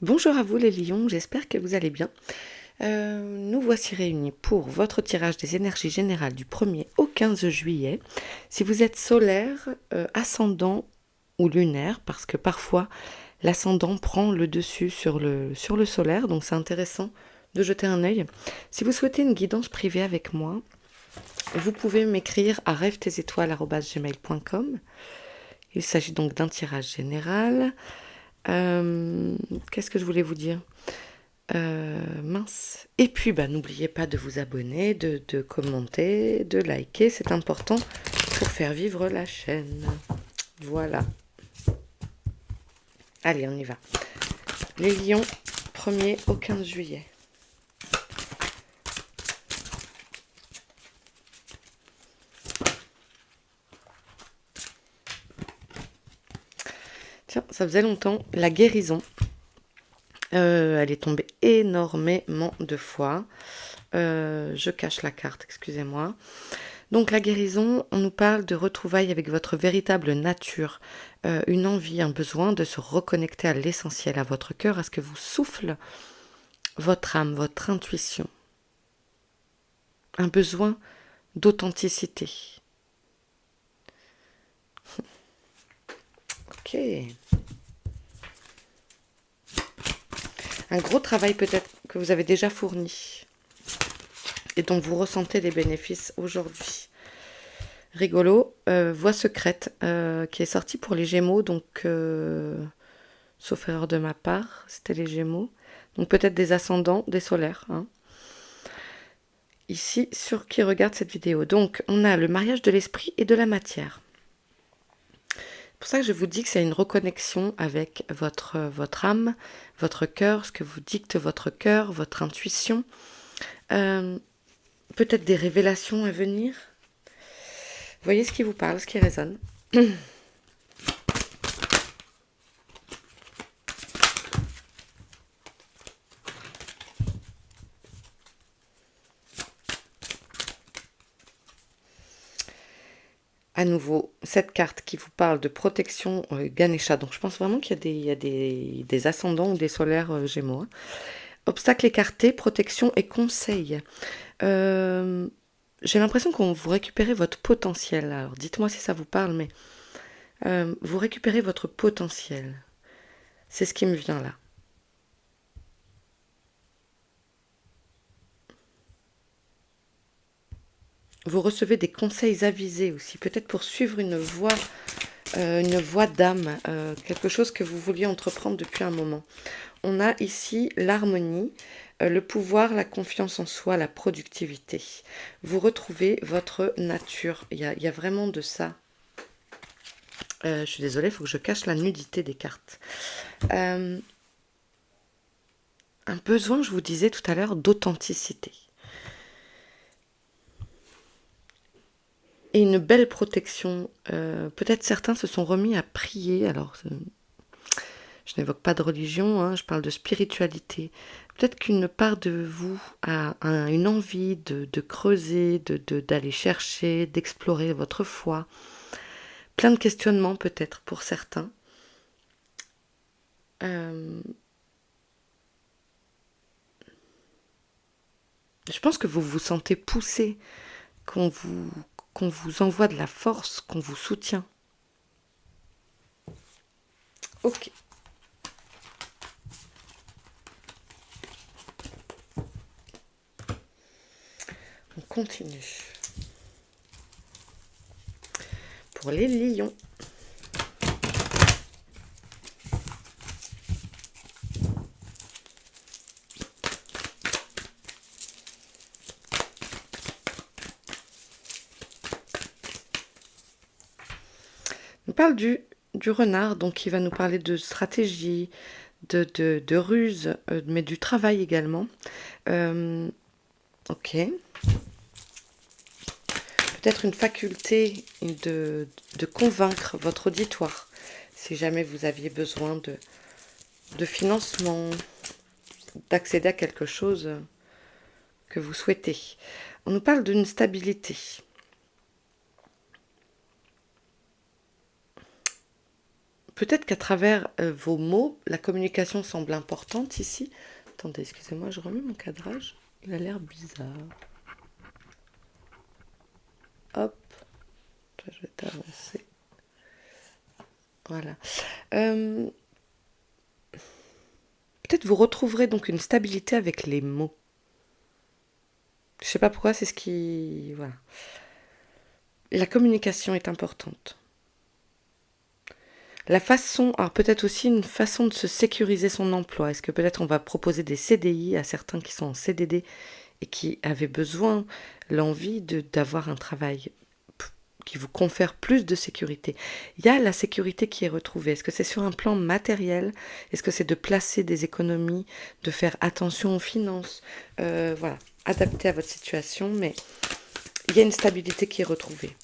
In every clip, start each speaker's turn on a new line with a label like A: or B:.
A: Bonjour à vous les lions, j'espère que vous allez bien. Nous voici réunis pour votre tirage des énergies générales du 1er au 15 juillet. Si vous êtes solaire, ascendant ou lunaire, parce que parfois l'ascendant prend le dessus sur le solaire, donc c'est intéressant de jeter un œil. Si vous souhaitez une guidance privée avec moi, vous pouvez m'écrire à rêve-tes-étoiles@gmail.com. Il s'agit donc d'un tirage général. Qu'est-ce que je voulais vous dire? Mince. Et puis, n'oubliez pas de vous abonner, de commenter, de liker. C'est important pour faire vivre la chaîne. Voilà. Allez, on y va. Les lions, 1er au 15 juillet. Tiens, ça faisait longtemps. La guérison. Elle est tombée énormément de fois. Je cache la carte, excusez-moi. Donc la guérison, on nous parle de retrouvailles avec votre véritable nature, une envie, un besoin de se reconnecter à l'essentiel, à votre cœur, à ce que vous souffle votre âme, votre intuition. Un besoin d'authenticité. Ok. Un gros travail peut-être que vous avez déjà fourni et dont vous ressentez les bénéfices aujourd'hui. Rigolo, Voix secrète qui est sortie pour les Gémeaux, donc sauf erreur de ma part, c'était les Gémeaux. Donc peut-être des ascendants, des solaires. Hein. Ici, sur qui regarde cette vidéo. Donc on a le mariage de l'esprit et de la matière. C'est pour ça que je vous dis que c'est une reconnexion avec votre âme, votre cœur, ce que vous dicte votre cœur, votre intuition. Peut-être des révélations à venir. Voyez ce qui vous parle, ce qui résonne. À nouveau, cette carte qui vous parle de protection Ganesha. Donc je pense vraiment qu'il y a des ascendants ou des solaires Gémeaux. Hein. Obstacles écartés, protection et conseil. J'ai l'impression qu'on vous récupérez votre potentiel. Alors dites-moi si ça vous parle, mais vous récupérez votre potentiel. C'est ce qui me vient là. Vous recevez des conseils avisés aussi, peut-être pour suivre une voie d'âme, quelque chose que vous vouliez entreprendre depuis un moment. On a ici l'harmonie, le pouvoir, la confiance en soi, la productivité. Vous retrouvez votre nature. Il y a vraiment de ça. Je suis désolée, il faut que je cache la nudité des cartes. Un besoin, je vous disais tout à l'heure, d'authenticité. Et une belle protection. Peut-être certains se sont remis à prier. Alors, je n'évoque pas de religion, hein, je parle de spiritualité. Peut-être qu'une part de vous a une envie de creuser, d'aller chercher, d'explorer votre foi. Plein de questionnements peut-être pour certains. Je pense que vous vous sentez poussé, qu'on vous envoie de la force, qu'on vous soutient. Ok. On continue. Pour les lions. On parle du renard, donc qui va nous parler de stratégie, de ruse, mais du travail également. Ok. Peut-être une faculté de convaincre votre auditoire, si jamais vous aviez besoin de financement, d'accéder à quelque chose que vous souhaitez. On nous parle d'une stabilité. peut-être qu'à travers vos mots, la communication semble importante ici. Attendez, excusez-moi, je remets mon cadrage. Il a l'air bizarre. Hop, je vais t'avancer. Voilà. Peut-être vous retrouverez donc une stabilité avec les mots. Je sais pas pourquoi, c'est ce qui... Voilà. La communication est importante. La façon, alors peut-être aussi une façon de se sécuriser son emploi. Est-ce que peut-être on va proposer des CDI à certains qui sont en CDD et qui avaient besoin, l'envie d'avoir un travail qui vous confère plus de sécurité. Il y a la sécurité qui est retrouvée. Est-ce que c'est sur un plan matériel? Est-ce que c'est de placer des économies, de faire attention aux finances? Voilà, adapté à votre situation, mais il y a une stabilité qui est retrouvée.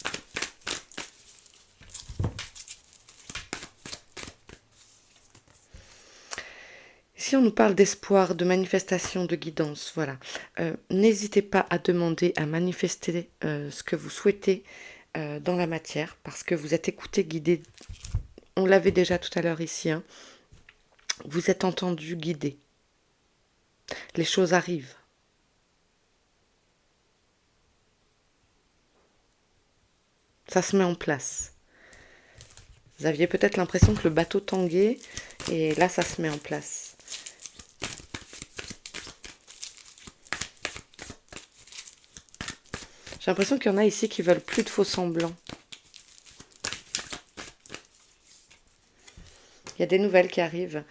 A: Si on nous parle d'espoir, de manifestation, de guidance, voilà, n'hésitez pas à demander, à manifester ce que vous souhaitez dans la matière, parce que vous êtes écouté, guidé. On l'avait déjà tout à l'heure ici, hein. Vous êtes entendu, guidé. Les choses arrivent. Ça se met en place. Vous aviez peut-être l'impression que le bateau tanguait, et là, ça se met en place. J'ai l'impression qu'il y en a ici qui veulent plus de faux semblants. Il y a des nouvelles qui arrivent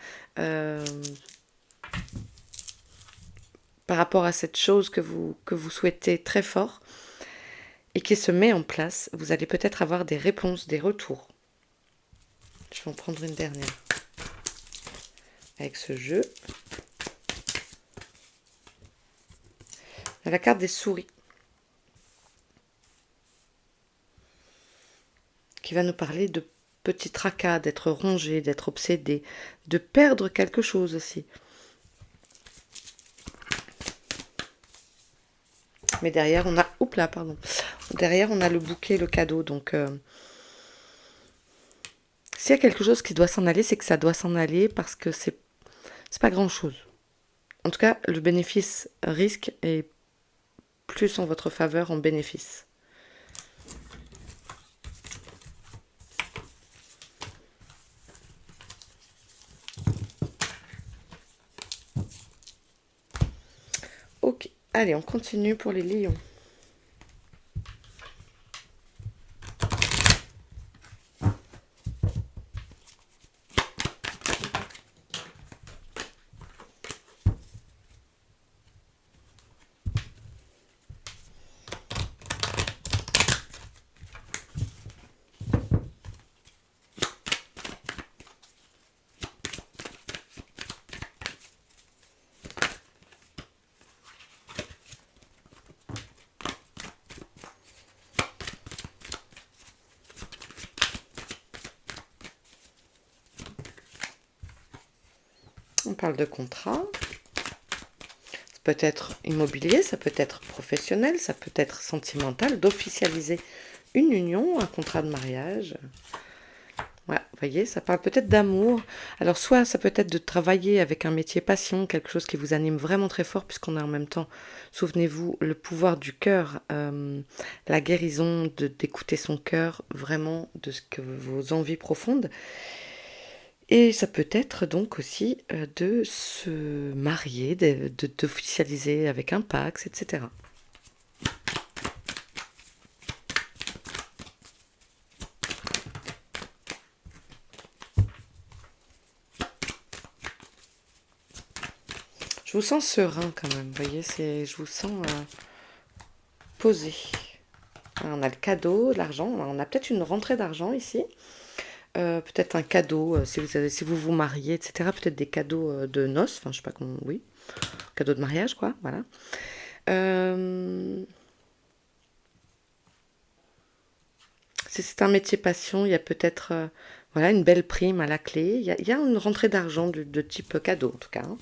A: par rapport à cette chose que vous souhaitez très fort et qui se met en place. Vous allez peut-être avoir des réponses, des retours. Je vais en prendre une dernière avec ce jeu. La carte des souris qui va nous parler de petits tracas, d'être rongé, d'être obsédé, de perdre quelque chose aussi. Mais derrière, on a... Oups là, pardon. Derrière, on a le bouquet, le cadeau. Donc, s'il y a quelque chose qui doit s'en aller, c'est que ça doit s'en aller parce que c'est pas grand-chose. En tout cas, le bénéfice-risque est plus en votre faveur en bénéfice. Ok, allez, on continue pour les lions. On parle de contrat. Ça peut être immobilier, ça peut être professionnel, ça peut être sentimental, d'officialiser une union, un contrat de mariage. Ouais, vous voyez, ça parle peut-être d'amour. Alors, soit ça peut être de travailler avec un métier passion, quelque chose qui vous anime vraiment très fort, puisqu'on a en même temps, souvenez-vous, le pouvoir du cœur, la guérison d'écouter son cœur, vraiment de ce que vos envies profondes. Et ça peut être donc aussi de se marier, d'officialiser avec un Pacs, etc. Je vous sens serein quand même, vous voyez, je vous sens posé. On a le cadeau, l'argent, on a peut-être une rentrée d'argent ici. Peut-être un cadeau, si vous vous mariez, etc. Peut-être des cadeaux de noces, enfin je sais pas comment, oui. Cadeau de mariage, quoi, voilà. Si c'est un métier passion, il y a peut-être voilà, une belle prime à la clé. Il y a une rentrée d'argent de type cadeau, en tout cas. Hein.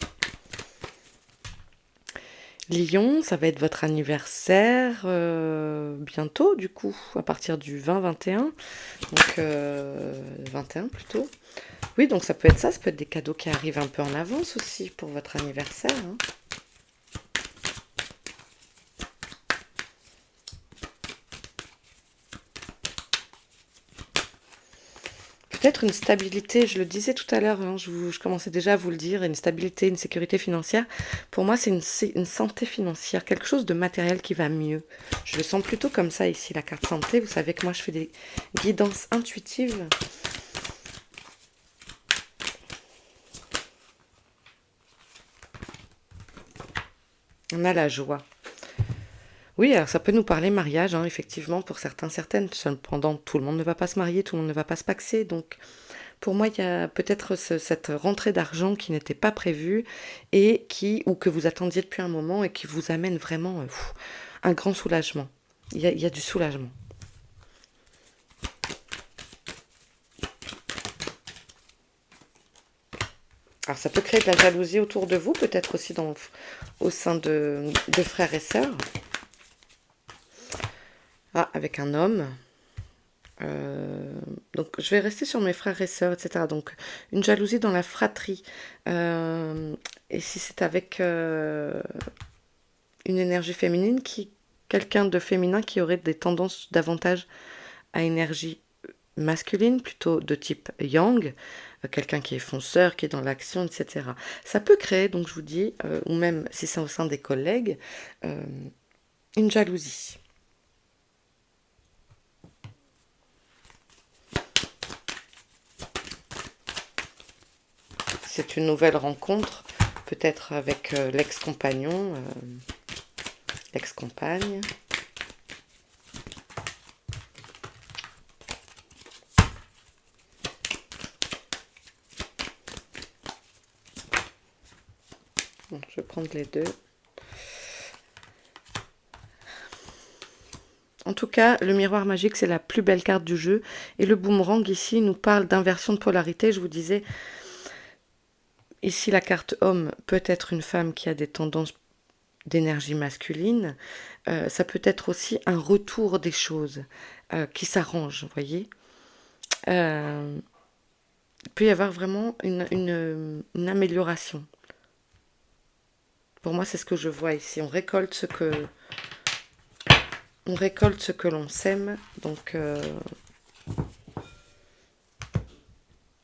A: Lion, ça va être votre anniversaire bientôt, du coup, à partir du 20-21. Donc, 21 plutôt. Oui, donc ça peut être des cadeaux qui arrivent un peu en avance aussi pour votre anniversaire, hein. Peut-être une stabilité, je le disais tout à l'heure, hein, je commençais déjà à vous le dire, une stabilité, une sécurité financière. Pour moi, c'est une santé financière, quelque chose de matériel qui va mieux. Je le sens plutôt comme ça ici, la carte santé. Vous savez que moi, je fais des guidances intuitives. On a la joie. Oui, alors ça peut nous parler mariage, hein, effectivement, pour certains, certaines. Cependant, tout le monde ne va pas se marier, tout le monde ne va pas se paxer. Donc, pour moi, il y a peut-être cette rentrée d'argent qui n'était pas prévue et ou que vous attendiez depuis un moment et qui vous amène vraiment un grand soulagement. Il y a du soulagement. Alors, ça peut créer de la jalousie autour de vous, peut-être aussi au sein de frères et sœurs. Ah, avec un homme. Donc, je vais rester sur mes frères et sœurs, etc. Donc, une jalousie dans la fratrie. Et si c'est avec une énergie féminine, quelqu'un de féminin qui aurait des tendances davantage à énergie masculine, plutôt de type yang, quelqu'un qui est fonceur, qui est dans l'action, etc. Ça peut créer, donc je vous dis, ou même si c'est au sein des collègues, une jalousie. C'est une nouvelle rencontre, peut-être avec l'ex-compagnon, l'ex-compagne. Bon, je vais prendre les deux. En tout cas, le miroir magique, c'est la plus belle carte du jeu. Et le boomerang, ici, nous parle d'inversion de polarité. Je vous disais, ici, la carte homme peut être une femme qui a des tendances d'énergie masculine. Ça peut être aussi un retour des choses qui s'arrangent, vous voyez. Il peut y avoir vraiment une amélioration. Pour moi, c'est ce que je vois ici. On récolte ce que l'on sème. Donc,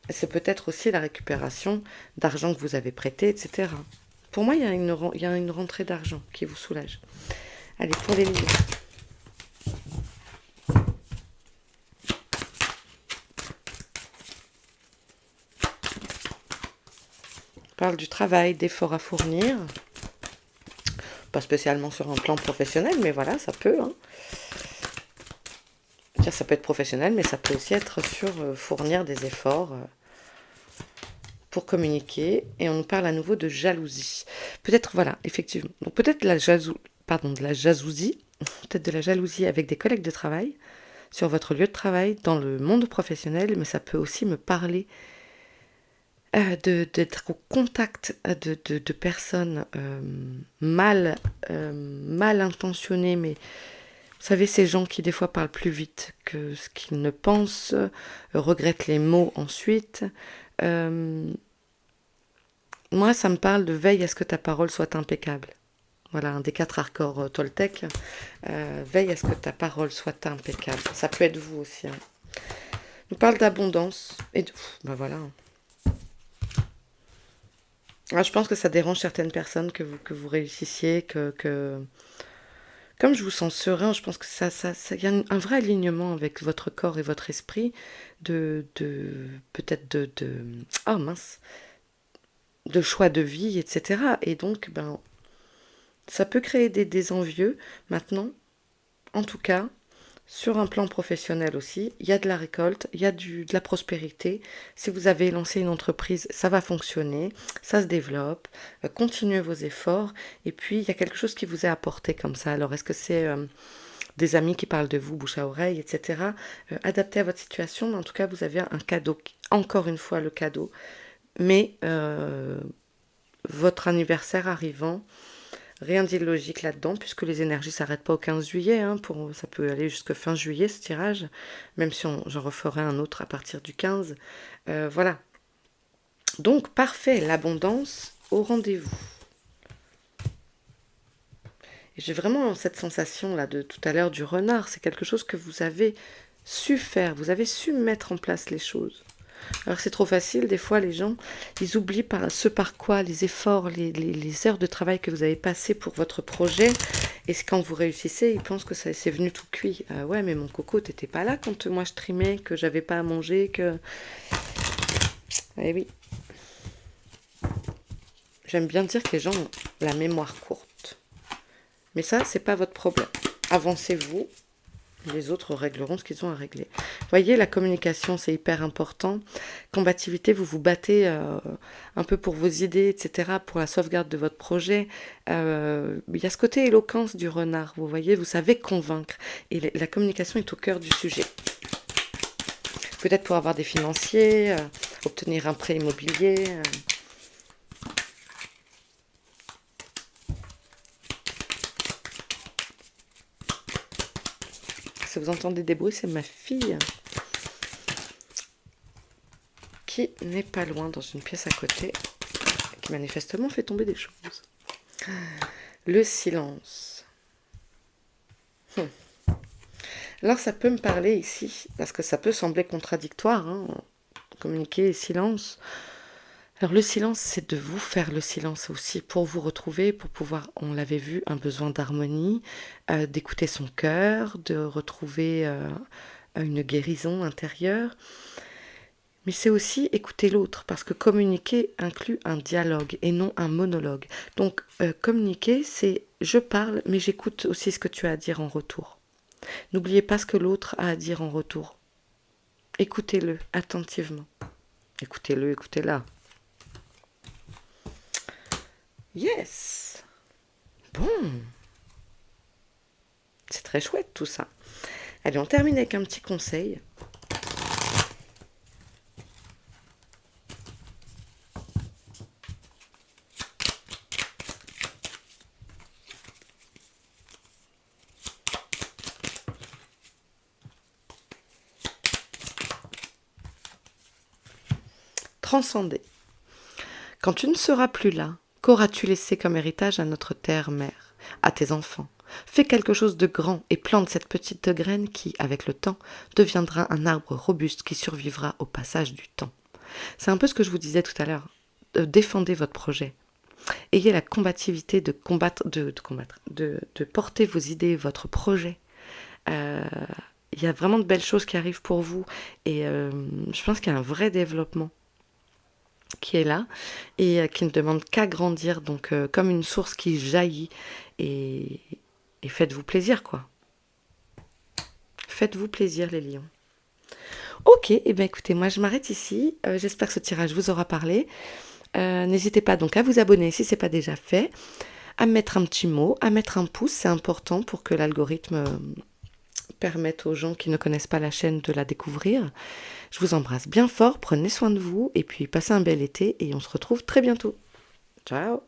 A: c'est peut-être aussi la récupération d'argent que vous avez prêté, etc. Pour moi, il y a une rentrée d'argent qui vous soulage. Allez, pour les lions. On parle du travail, d'efforts à fournir. Pas spécialement sur un plan professionnel, mais voilà, ça peut. Hein. Ça peut être professionnel, mais ça peut aussi être sur fournir des efforts pour communiquer. Et on nous parle à nouveau de jalousie. Peut-être, voilà, effectivement. Donc peut-être de la jalousie, peut-être de la jalousie avec des collègues de travail, sur votre lieu de travail, dans le monde professionnel, mais ça peut aussi me parler d'être au contact de personnes mal intentionnées, mais vous savez, ces gens qui des fois parlent plus vite que ce qu'ils ne pensent, regrettent les mots ensuite. Moi, ça me parle de veille à ce que ta parole soit impeccable. Voilà, un des 4 accords Toltec. Veille à ce que ta parole soit impeccable. Ça peut être vous aussi. Hein. On parle d'abondance. Et ben voilà. Ah, je pense que ça dérange certaines personnes que vous réussissiez, comme je vous sens serein, je pense que y a un vrai alignement avec votre corps et votre esprit peut-être oh mince, de choix de vie, etc. Et donc, ben, ça peut créer des envieux. Maintenant, en tout cas, sur un plan professionnel aussi, il y a de la récolte, il y a de la prospérité. Si vous avez lancé une entreprise, ça va fonctionner, ça se développe, continuez vos efforts. Et puis, il y a quelque chose qui vous est apporté comme ça. Alors, est-ce que c'est des amis qui parlent de vous, bouche à oreille, etc. Adapté à votre situation, mais en tout cas, vous avez un cadeau. Encore une fois, le cadeau. Mais votre anniversaire arrivant, Rien d'illogique là-dedans, puisque les énergies s'arrêtent pas au 15 juillet. Hein, ça peut aller jusqu'à fin juillet, ce tirage, même si j'en referai un autre à partir du 15. Voilà. Donc, parfait, l'abondance au rendez-vous. Et j'ai vraiment cette sensation-là de tout à l'heure du renard. C'est quelque chose que vous avez su faire, vous avez su mettre en place les choses. Alors c'est trop facile, des fois les gens, ils oublient ce par quoi, les efforts, les heures de travail que vous avez passées pour votre projet, et quand vous réussissez, ils pensent que c'est venu tout cuit. Ouais, mais mon coco, t'étais pas là quand moi je trimais, que j'avais pas à manger, que... Eh oui. J'aime bien dire que les gens ont la mémoire courte. Mais ça, c'est pas votre problème. Avancez-vous. Les autres régleront ce qu'ils ont à régler. Voyez, la communication, c'est hyper important. Combativité, vous vous battez un peu pour vos idées, etc., pour la sauvegarde de votre projet. Il y a ce côté éloquence du renard, vous voyez, vous savez convaincre. Et la communication est au cœur du sujet. Peut-être pour avoir des financiers, obtenir un prêt immobilier... Si vous entendez des bruits, c'est ma fille qui n'est pas loin dans une pièce à côté, qui manifestement fait tomber des choses. Le silence. Alors ça peut me parler ici, parce que ça peut sembler contradictoire, hein, communiquer et silence. Alors le silence, c'est de vous faire le silence aussi, pour vous retrouver, pour pouvoir, on l'avait vu, un besoin d'harmonie, d'écouter son cœur, de retrouver une guérison intérieure. Mais c'est aussi écouter l'autre, parce que communiquer inclut un dialogue et non un monologue. Donc communiquer, c'est je parle, mais j'écoute aussi ce que tu as à dire en retour. N'oubliez pas ce que l'autre a à dire en retour. Écoutez-le attentivement. Écoutez-le, écoutez-la. Yes! Bon! C'est très chouette tout ça. Allez, on termine avec un petit conseil. Transcender. Quand tu ne seras plus là, qu'auras-tu laissé comme héritage à notre terre-mère, à tes enfants? Fais quelque chose de grand et plante cette petite graine qui, avec le temps, deviendra un arbre robuste qui survivra au passage du temps. C'est un peu ce que je vous disais tout à l'heure. Défendez votre projet. Ayez la combativité de porter vos idées, votre projet. Il y a vraiment de belles choses qui arrivent pour vous et je pense qu'il y a un vrai développement qui est là et qui ne demande qu'à grandir, donc comme une source qui jaillit et faites-vous plaisir quoi. Faites-vous plaisir les lions. Ok, et bien écoutez, moi je m'arrête ici, j'espère que ce tirage vous aura parlé. N'hésitez pas donc à vous abonner si ce n'est pas déjà fait, à mettre un petit mot, à mettre un pouce, c'est important pour que l'algorithme permette aux gens qui ne connaissent pas la chaîne de la découvrir. Je vous embrasse bien fort, prenez soin de vous et puis passez un bel été et on se retrouve très bientôt. Ciao!